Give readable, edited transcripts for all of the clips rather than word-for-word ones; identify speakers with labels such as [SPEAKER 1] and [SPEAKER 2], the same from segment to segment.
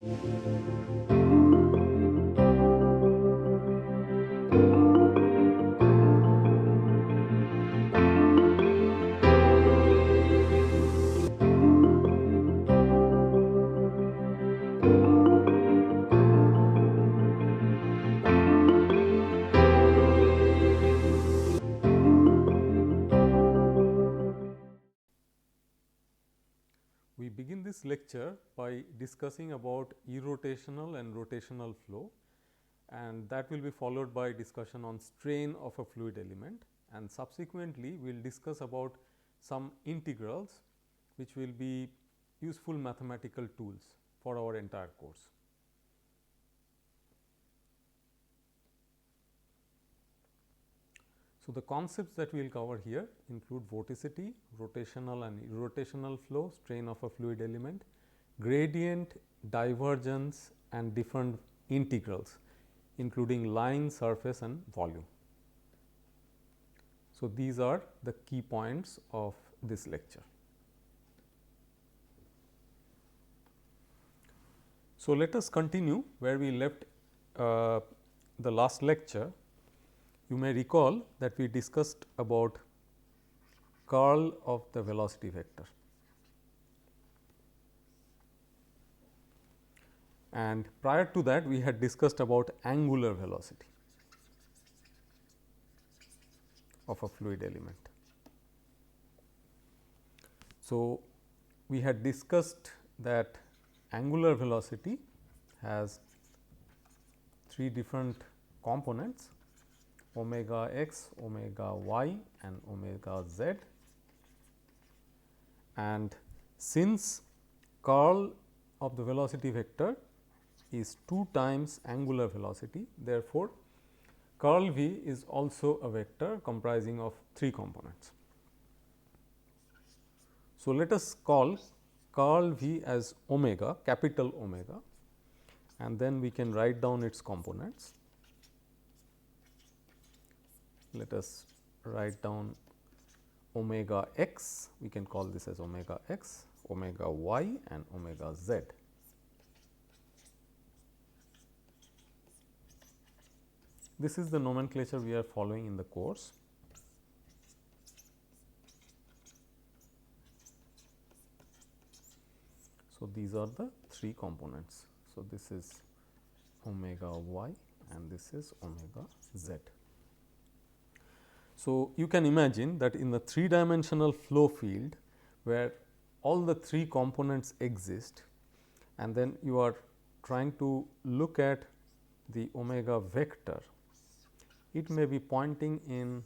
[SPEAKER 1] We begin this lecture by discussing about irrotational and rotational flow, and that will be followed by discussion on strain of a fluid element, and subsequently we will discuss about some integrals which will be useful mathematical tools for our entire course. So, the concepts that we will cover here include vorticity, rotational and irrotational flow, strain of a fluid element, gradient, divergence and different integrals including line, surface and volume. So, these are the key points of this lecture. So, let us continue where we left the last lecture. You may recall that we discussed about curl of the velocity vector, and prior to that we had discussed about angular velocity of a fluid element. So, we had discussed that angular velocity has three different components: omega x, omega y and omega z, and since curl of the velocity vector is 2 times angular velocity, therefore, curl v is also a vector comprising of 3 components. So, let us call curl v as omega, capital omega, and then we can write down its components. Let us write down omega x, we can call this as omega x, omega y and omega z. This is the nomenclature we are following in the course. So, these are the 3 components. So, this is omega y and this is omega z. So, you can imagine that in the 3 dimensional flow field where all the 3 components exist, and then you are trying to look at the omega vector, it may be pointing in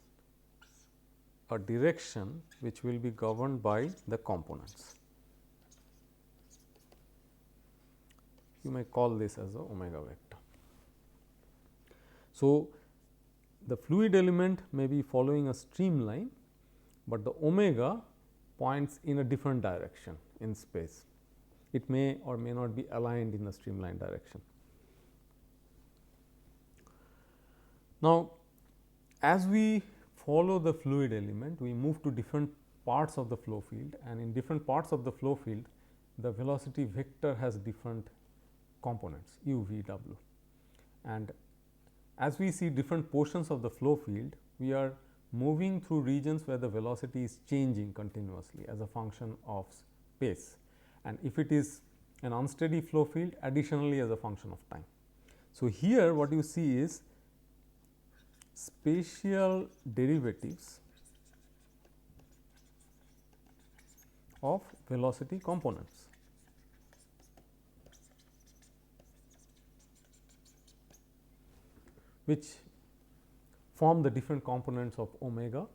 [SPEAKER 1] a direction which will be governed by the components. You may call this as a omega vector. So, the fluid element may be following a streamline, but the omega points in a different direction in space. It may or may not be aligned in the streamline direction. Now, as we follow the fluid element, we move to different parts of the flow field, and in different parts of the flow field, the velocity vector has different components u, v, w. And as we see different portions of the flow field, we are moving through regions where the velocity is changing continuously as a function of space, and if it is an unsteady flow field, additionally as a function of time. So, here what you see is spatial derivatives of velocity components. Which form the different components of omega,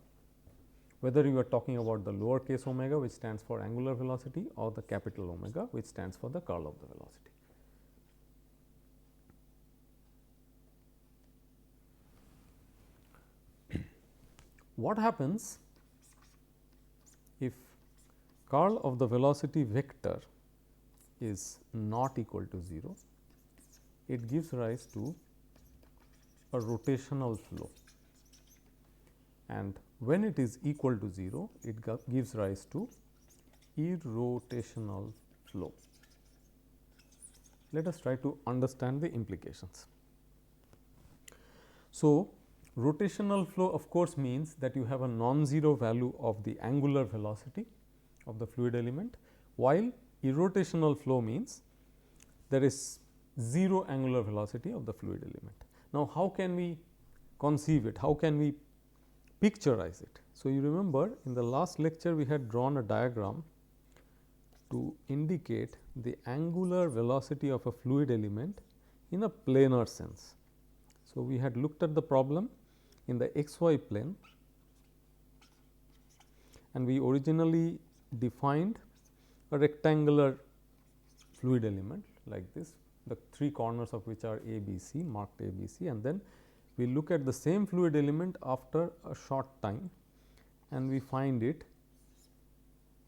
[SPEAKER 1] whether you are talking about the lower case omega, which stands for angular velocity, or the capital omega, which stands for the curl of the velocity. What happens if curl of the velocity vector is not equal to 0? It gives rise to a rotational flow, and when it is equal to 0, it gives rise to irrotational flow. Let us try to understand the implications. So, rotational flow of course means that you have a non-zero value of the angular velocity of the fluid element, while irrotational flow means there is 0 angular velocity of the fluid element. Now, how can we conceive it? How can we picturize it? So, you remember in the last lecture we had drawn a diagram to indicate the angular velocity of a fluid element in a planar sense. So, we had looked at the problem in the xy plane, and we originally defined a rectangular fluid element like this, the three corners of which are A, B, C, marked A, B, C, and then we look at the same fluid element after a short time and we find it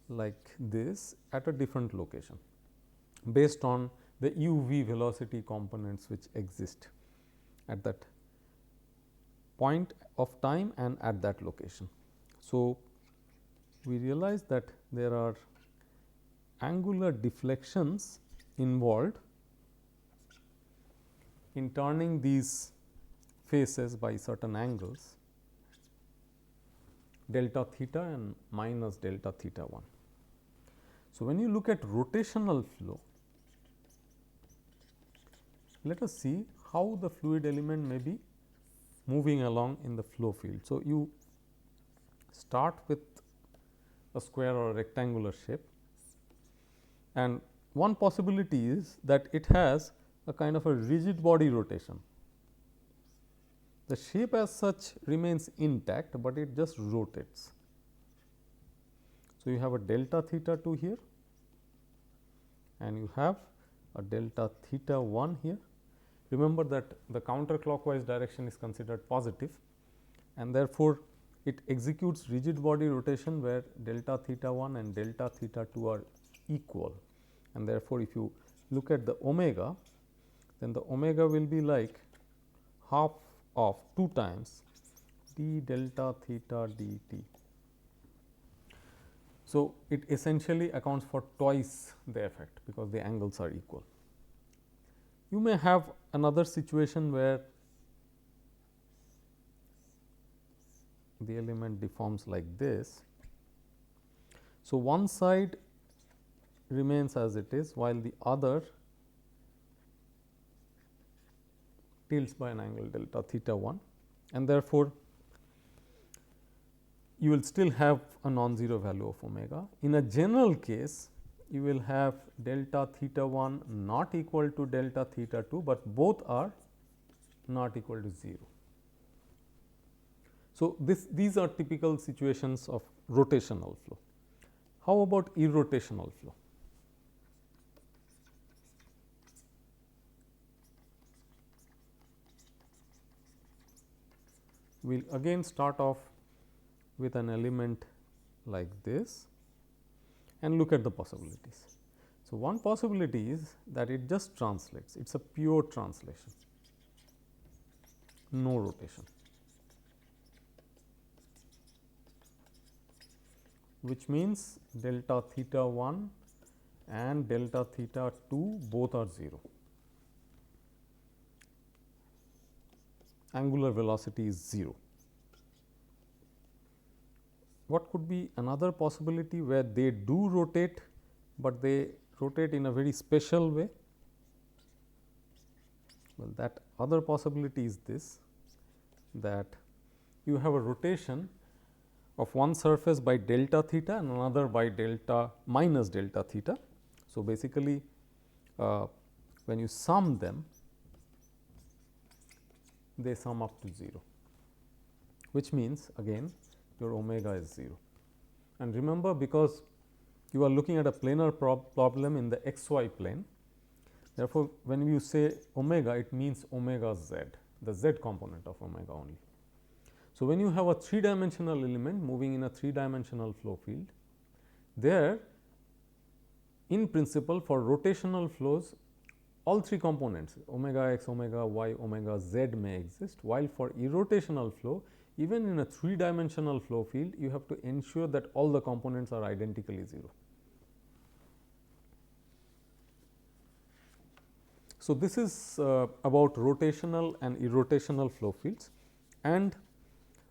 [SPEAKER 1] like this at a different location based on the u v velocity components which exist at that point of time and at that location. So, we realize that there are angular deflections involved in turning these faces by certain angles delta theta and minus delta theta 1. So, when you look at rotational flow, let us see how the fluid element may be moving along in the flow field. So, you start with a square or a rectangular shape, and one possibility is that it has a kind of a rigid body rotation. The shape as such remains intact, but it just rotates. So, you have a delta theta 2 here and you have a delta theta 1 here. Remember that the counterclockwise direction is considered positive, and therefore, it executes rigid body rotation where delta theta 1 and delta theta 2 are equal, and therefore, if you look at the omega, then the omega will be like half of 2 times d delta theta dt. So, it essentially accounts for twice the effect because the angles are equal. You may have another situation where the element deforms like this. So, one side remains as it is, while the other tilts by an angle delta theta 1, and therefore, you will still have a non-zero value of omega. In a general case, you will have delta theta 1 not equal to delta theta 2, but both are not equal to 0. So, these are typical situations of rotational flow. How about irrotational flow? We will again start off with an element like this and look at the possibilities. So, one possibility is that it just translates, it is a pure translation, no rotation, which means delta theta 1 and delta theta 2 both are 0. Angular velocity is 0. What could be another possibility where they do rotate, but they rotate in a very special way? Well, that other possibility is this, that you have a rotation of one surface by delta theta and another by delta minus delta theta. So, basically when you sum them, they sum up to 0, which means again your omega is 0. And remember, because you are looking at a planar problem in the xy plane, therefore, when you say omega, it means omega z, the z component of omega only. So, when you have a 3-dimensional element moving in a 3-dimensional flow field, there in principle for rotational flows, all 3 components omega x, omega y, omega z may exist, while for irrotational flow, even in a 3-dimensional flow field, you have to ensure that all the components are identically 0. So, this is about rotational and irrotational flow fields, and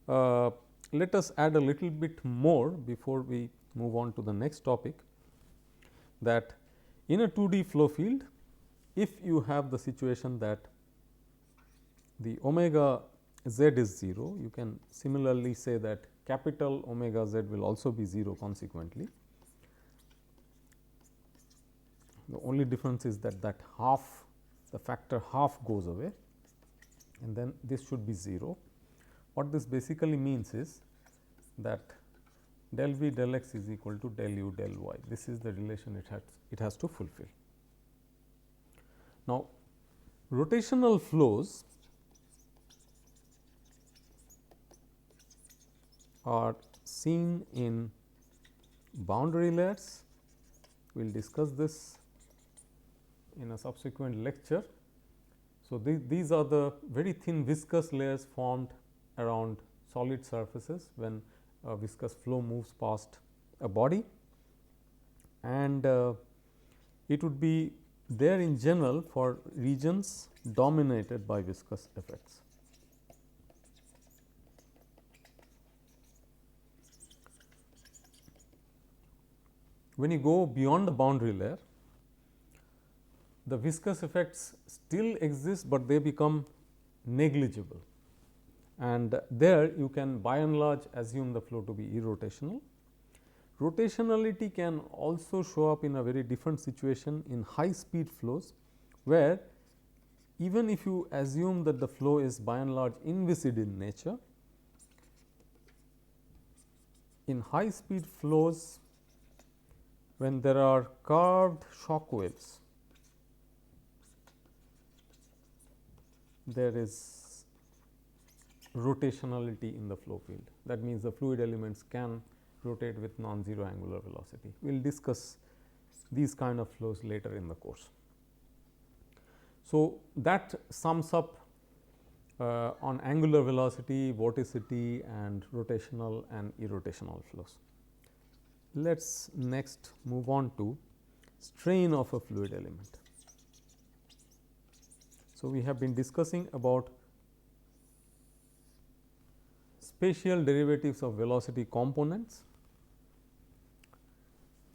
[SPEAKER 1] let us add a little bit more before we move on to the next topic, that in a 2D flow field, if you have the situation that the omega z is 0, you can similarly say that capital omega z will also be 0 consequently. The only difference is that half, the factor half goes away, and then this should be 0. What this basically means is that del v del x is equal to del u del y. This is the relation it has to fulfill. Now, rotational flows are seen in boundary layers. We will discuss this in a subsequent lecture. So, these are the very thin viscous layers formed around solid surfaces when a viscous flow moves past a body, and it would be there in general for regions dominated by viscous effects. When you go beyond the boundary layer, the viscous effects still exist, but they become negligible, and there you can by and large assume the flow to be irrotational. Rotationality can also show up in a very different situation in high speed flows, where even if you assume that the flow is by and large inviscid in nature, in high speed flows, when there are curved shock waves, there is rotationality in the flow field. That means, the fluid elements can rotate with non-zero angular velocity. We will discuss these kind of flows later in the course. So, that sums up on angular velocity, vorticity, and rotational and irrotational flows. Let us next move on to strain of a fluid element. So, we have been discussing about spatial derivatives of velocity components.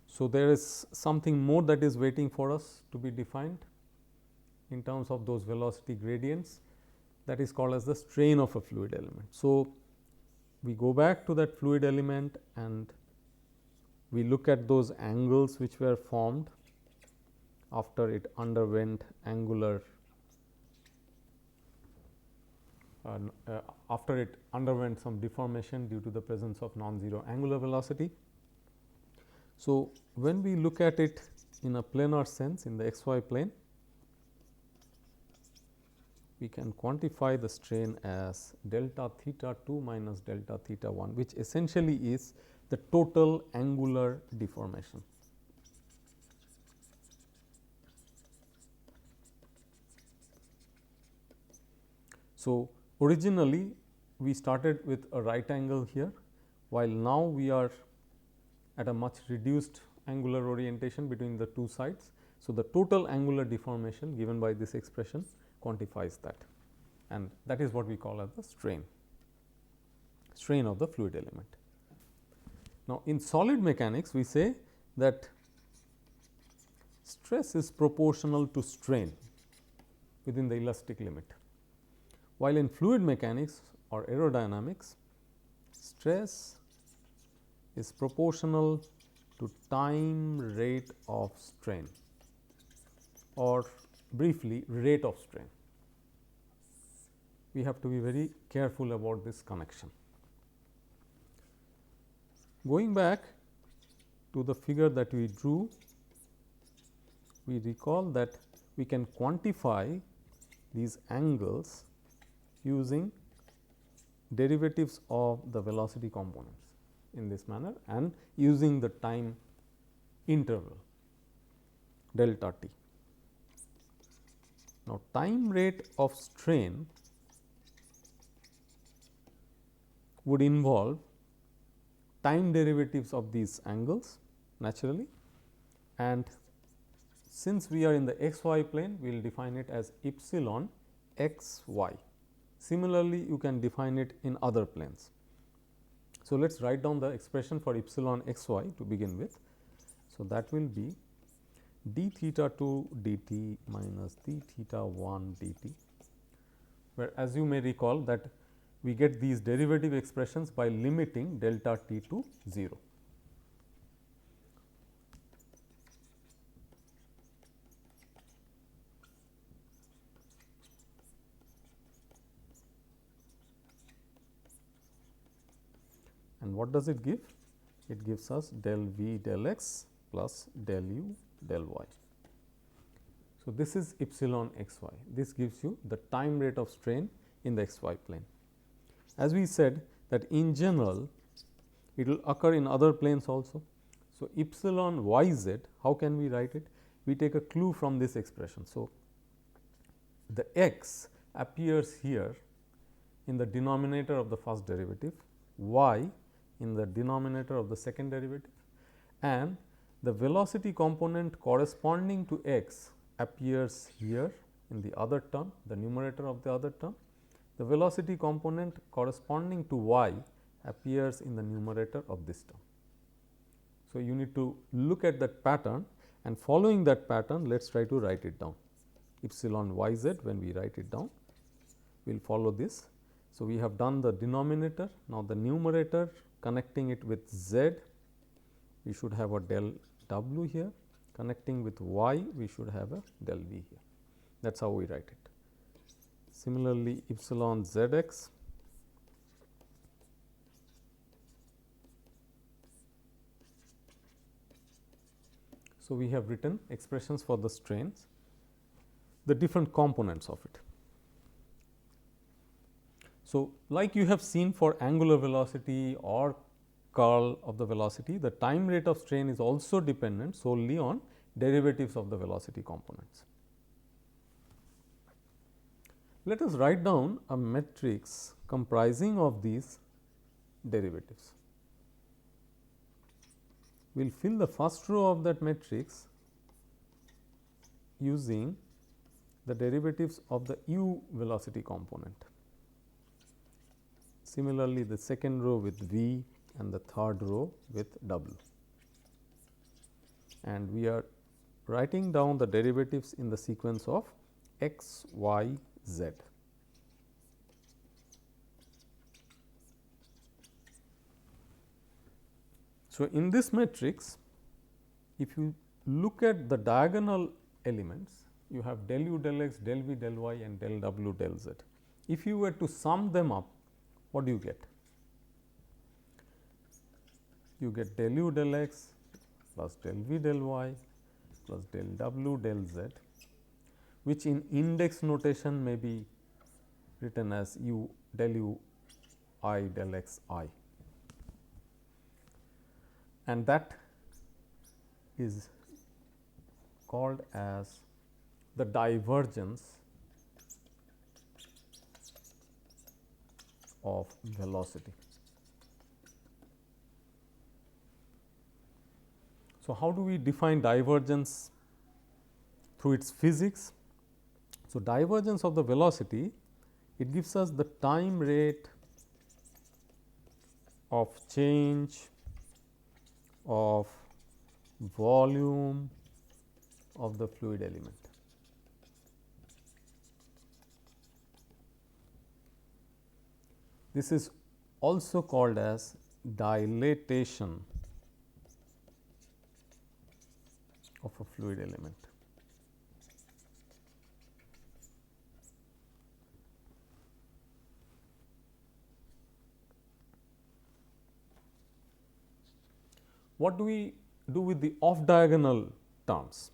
[SPEAKER 1] So, there is something more that is waiting for us to be defined in terms of those velocity gradients, that is called as the strain of a fluid element. So, we go back to that fluid element and we look at those angles which were formed after it underwent angular after it underwent some deformation due to the presence of non-zero angular velocity. So, when we look at it in a planar sense in the xy plane, we can quantify the strain as delta theta 2 minus delta theta 1, which essentially is the total angular deformation. So, originally we started with a right angle here, while now we are at a much reduced angular orientation between the two sides. So, the total angular deformation given by this expression quantifies that, and that is what we call as the strain of the fluid element. Now, in solid mechanics we say that stress is proportional to strain within the elastic limit, while in fluid mechanics or aerodynamics, stress is proportional to time rate of strain, or briefly rate of strain. We have to be very careful about this connection. Going back to the figure that we drew, we recall that we can quantify these angles using derivatives of the velocity components in this manner and using the time interval delta t. Now, time rate of strain would involve time derivatives of these angles naturally, and since we are in the x y plane, we will define it as epsilon x y. Similarly, you can define it in other planes. So, let us write down the expression for epsilon x y to begin with. So, that will be d theta 2 dt minus d theta 1 dt, where as you may recall that we get these derivative expressions by limiting delta t to 0. And what does it give? It gives us del v del x plus del u del y. So, this is epsilon x y. This gives you the time rate of strain in the x y plane. As we said that in general it will occur in other planes also. So, epsilon y z, how can we write it? We take a clue from this expression. So, the x appears here in the denominator of the first derivative, y in the denominator of the second derivative, and the velocity component corresponding to x appears here in the other term, the numerator of the other term. The velocity component corresponding to y appears in the numerator of this term. So, you need to look at that pattern, and following that pattern, let us try to write it down. Epsilon y z, when we write it down, we will follow this. So, we have done the denominator. Now, the numerator connecting it with z, we should have a del w here, connecting with y, we should have a del v here. That is how we write it. Similarly, epsilon z x so we have written expressions for the strains, the different components of it. So, like you have seen for angular velocity or curl of the velocity, the time rate of strain is also dependent solely on derivatives of the velocity components. Let us write down a matrix comprising of these derivatives. We will fill the first row of that matrix using the derivatives of the u velocity component. Similarly, the second row with v and the third row with w, and we are writing down the derivatives in the sequence of x, y, z. So, in this matrix, if you look at the diagonal elements, you have del u del x, del v del y and del w del z. If you were to sum them up, what do you get? You get del u del x plus del v del y plus del w del z, which in index notation may be written as u del u I del x I, and that is called as the divergence of velocity. So, how do we define divergence through its physics? So, divergence of the velocity, it gives us the time rate of change of volume of the fluid element. This is also called as dilatation of a fluid element. What do we do with the off diagonal terms?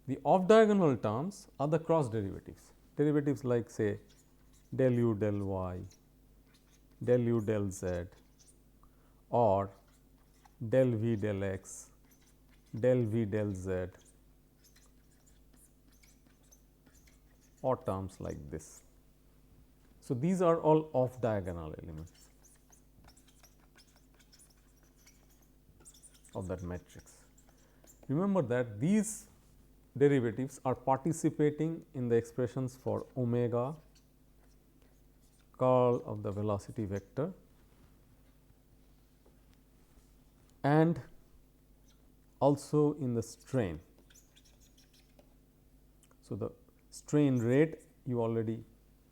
[SPEAKER 1] The off diagonal terms are the cross derivatives, derivatives like say del u del y, del u del z, or del v del x, del v del z, or terms like this. So, these are all off diagonal elements of that matrix. Remember that these derivatives are participating in the expressions for omega, curl of the velocity vector, and also in the strain. So, the strain rate you already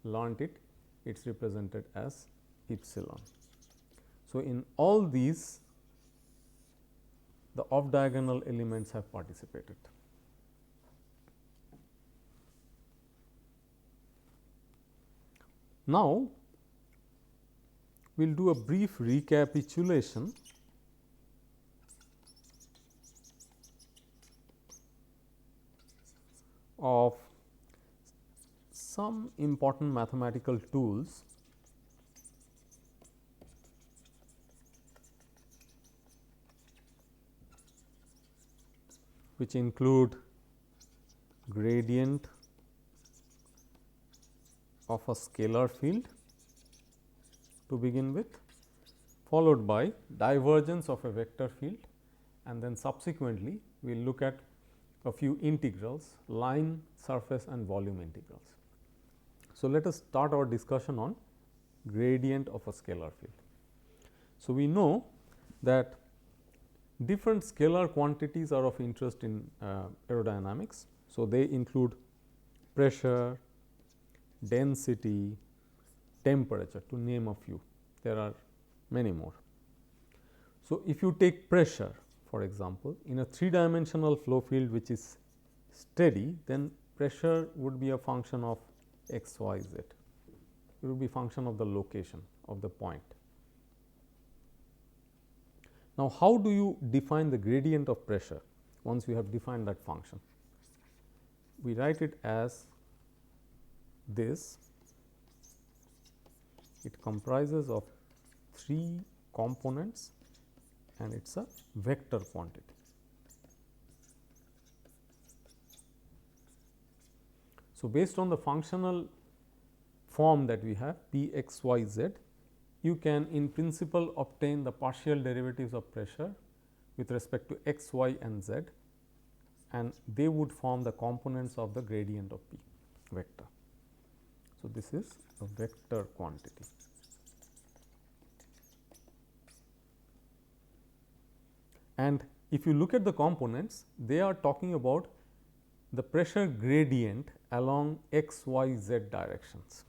[SPEAKER 1] learnt it, it is represented as epsilon. So, in all these the off diagonal elements have participated. Now, we will do a brief recapitulation of some important mathematical tools which include gradient of a scalar field to begin with, followed by divergence of a vector field, and then subsequently we will look at a few integrals, line, surface and volume integrals. So, let us start our discussion on gradient of a scalar field. So, we know that different scalar quantities are of interest in aerodynamics. So, they include pressure, density, temperature, to name a few. There are many more. So, if you take pressure for example, in a 3-dimensional flow field which is steady, then pressure would be a function of x, y, z. It would be function of the location of the point. Now, how do you define the gradient of pressure once you have defined that function? We write it as this. It comprises of 3 components and it is a vector quantity. So, based on the functional form that we have P x y z, you can in principle obtain the partial derivatives of pressure with respect to x, y and z, and they would form the components of the gradient of P vector. So, this is a vector quantity. And if you look at the components, they are talking about the pressure gradient along x, y, z directions.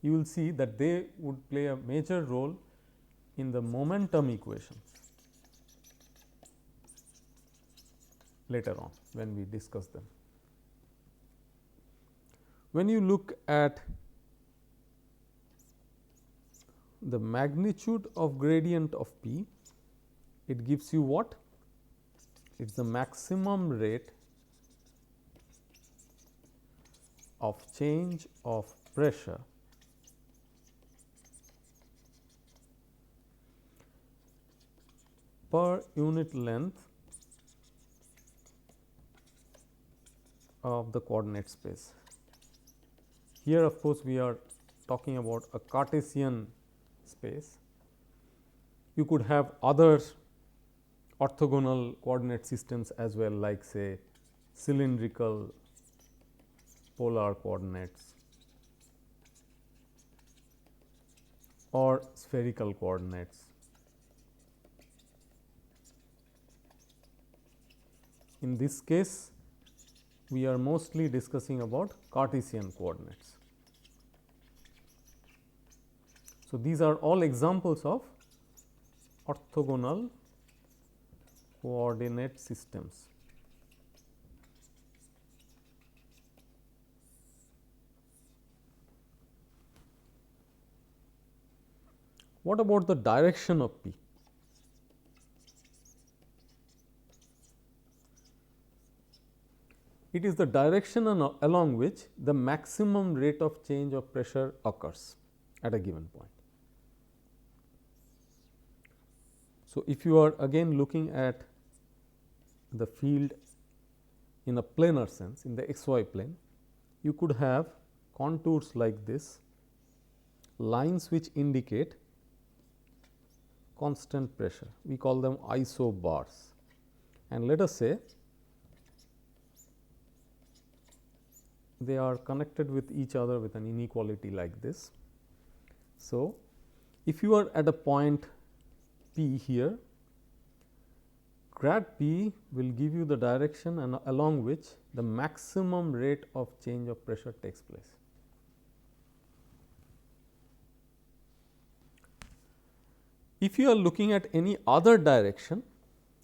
[SPEAKER 1] You will see that they would play a major role in the momentum equation later on when we discuss them. When you look at the magnitude of gradient of P, it gives you what? It is the maximum rate of change of pressure per unit length of the coordinate space. Here of course, we are talking about a Cartesian space. You could have other orthogonal coordinate systems as well, like say cylindrical polar coordinates or spherical coordinates. In this case, we are mostly discussing about Cartesian coordinates. So, these are all examples of orthogonal coordinate systems. What about the direction of P? It is the direction along which the maximum rate of change of pressure occurs at a given point. So, if you are again looking at the field in a planar sense, in the x y plane, you could have contours like this, lines which indicate constant pressure. We call them isobars, and let us say they are connected with each other with an inequality like this. So, if you are at a point P here, grad P will give you the direction and along which the maximum rate of change of pressure takes place. If you are looking at any other direction,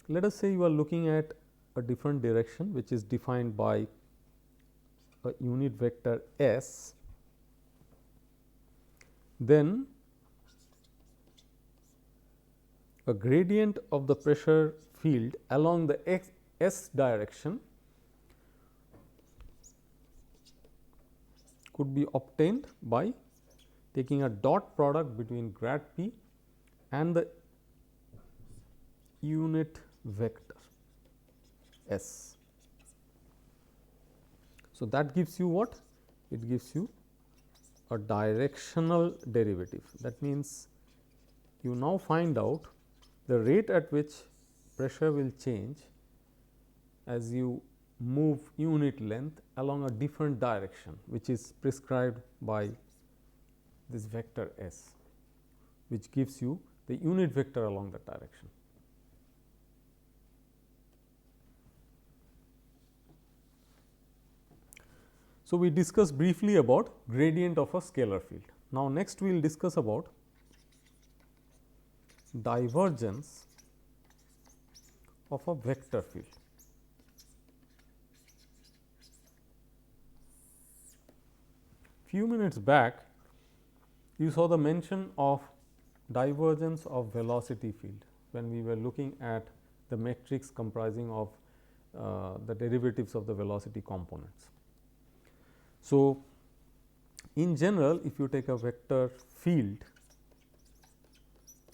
[SPEAKER 1] let us say you are looking at a different direction which is defined by a unit vector S, then a gradient of the pressure field along the S direction could be obtained by taking a dot product between grad P and the unit vector S. So, that gives you what? It gives you a directional derivative. That means, you now find out the rate at which pressure will change as you move unit length along a different direction, which is prescribed by this vector S, which gives you the unit vector along that direction. So, we discussed briefly about gradient of a scalar field. Now, next we will discuss about divergence of a vector field. Few minutes back, you saw the mention of divergence of velocity field when we were looking at the matrix comprising of the derivatives of the velocity components. So, in general, if you take a vector field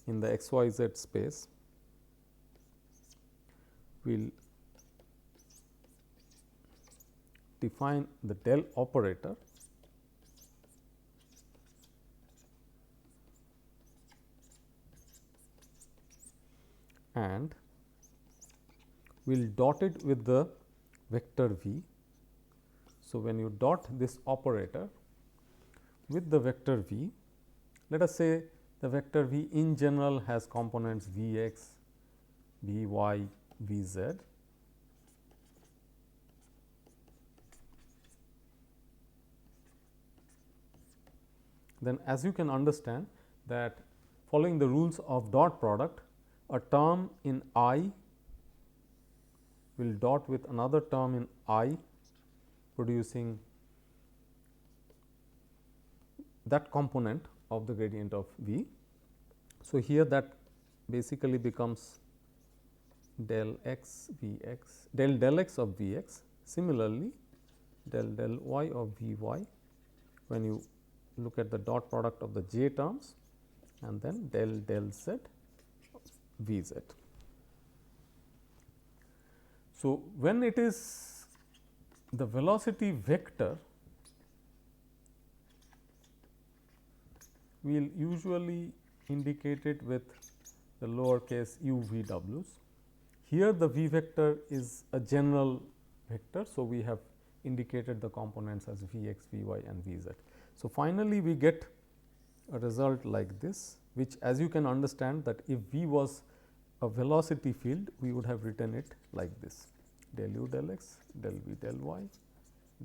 [SPEAKER 1] in the x y z space, we will define the del operator and we will dot it with the vector v. So, when you dot this operator with the vector v, let us say the vector v in general has components v x, v y, v z. Then as you can understand that following the rules of dot product, a term in I will dot with another term in I, producing that component of the gradient of v. So, here that basically becomes del x v x, del x of v x. Similarly, del y of v y when you look at the dot product of the j terms, and then del z v z. So, when it is the velocity vector, we will usually indicate it with the lowercase u v w's. Here the v vector is a general vector. So, we have indicated the components as v x, v y and v z. So, finally, we get a result like this, which as you can understand that if v was a velocity field, we would have written it like this: del u del x, del v del y,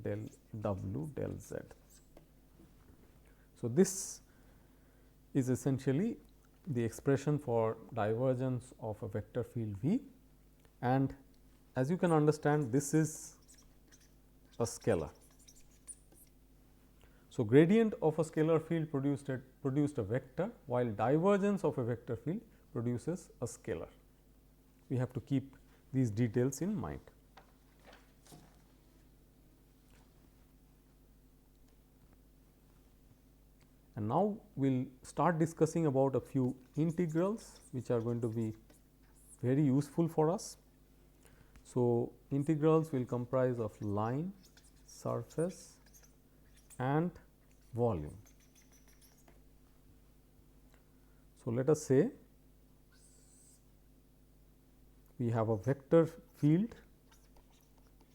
[SPEAKER 1] del w del z. So, this is essentially the expression for divergence of a vector field v, and as you can understand, this is a scalar. So, gradient of a scalar field produced a vector, while divergence of a vector field produces a scalar. We have to keep these details in mind. And now, we will start discussing about a few integrals, which are going to be very useful for us. So, integrals will comprise of line, surface and volume. So, let us say we have a vector field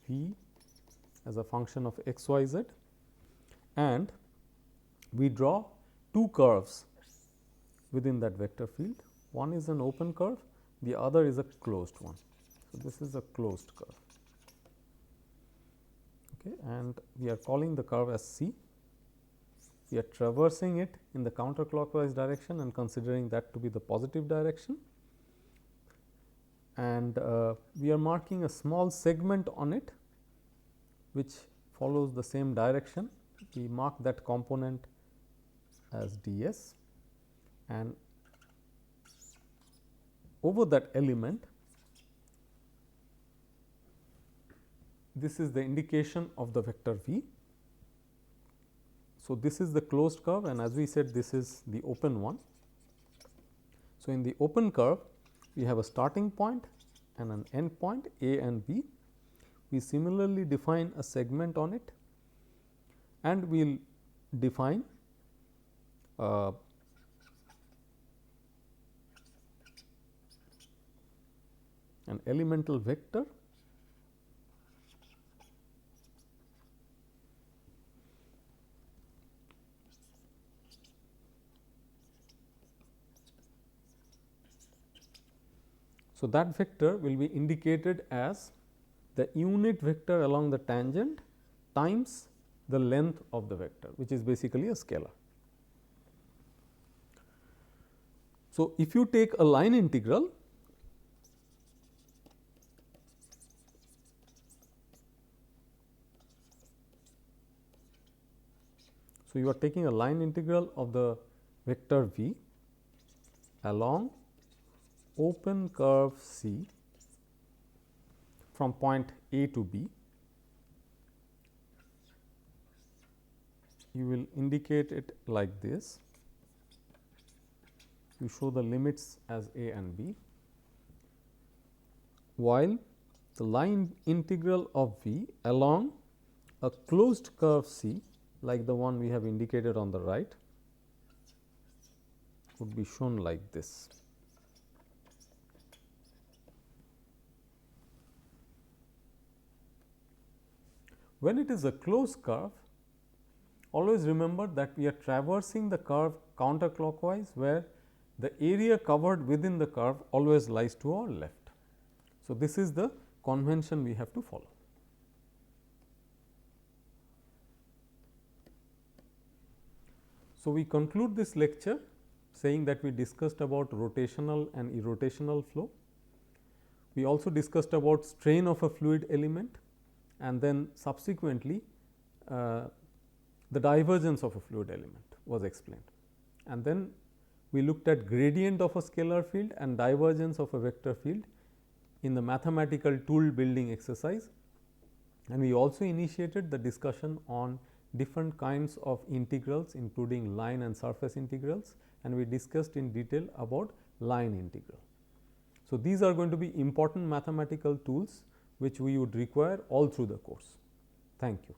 [SPEAKER 1] v as a function of x y z, and we draw two curves within that vector field. One is an open curve, the other is a closed one. So, this is a closed curve, okay, and we are calling the curve as C. We are traversing it in the counterclockwise direction and considering that to be the positive direction, and we are marking a small segment on it which follows the same direction. We mark that component as d s, and over that element, this is the indication of the vector v. So, this is the closed curve, and as we said, this is the open one. So, in the open curve, we have a starting point and an end point a and b. We similarly define a segment on it, and we will define an elemental vector So, that vector will be indicated as the unit vector along the tangent times the length of the vector, which is basically a scalar. So, if you take a line integral, so you are taking a line integral of the vector v along open curve C from point A to B, you will indicate it like this. You show the limits as A and B, while the line integral of V along a closed curve C, like the one we have indicated on the right, would be shown like this. When it is a closed curve, always remember that we are traversing the curve counterclockwise, where the area covered within the curve always lies to our left. So, this is the convention we have to follow. So, we conclude this lecture saying that we discussed about rotational and irrotational flow. We also discussed about strain of a fluid element, and then subsequently the divergence of a fluid element was explained. And then we looked at gradient of a scalar field and divergence of a vector field in the mathematical tool building exercise, and we also initiated the discussion on different kinds of integrals, including line and surface integrals, and we discussed in detail about line integral. So, these are going to be important mathematical tools which we would require all through the course. Thank you.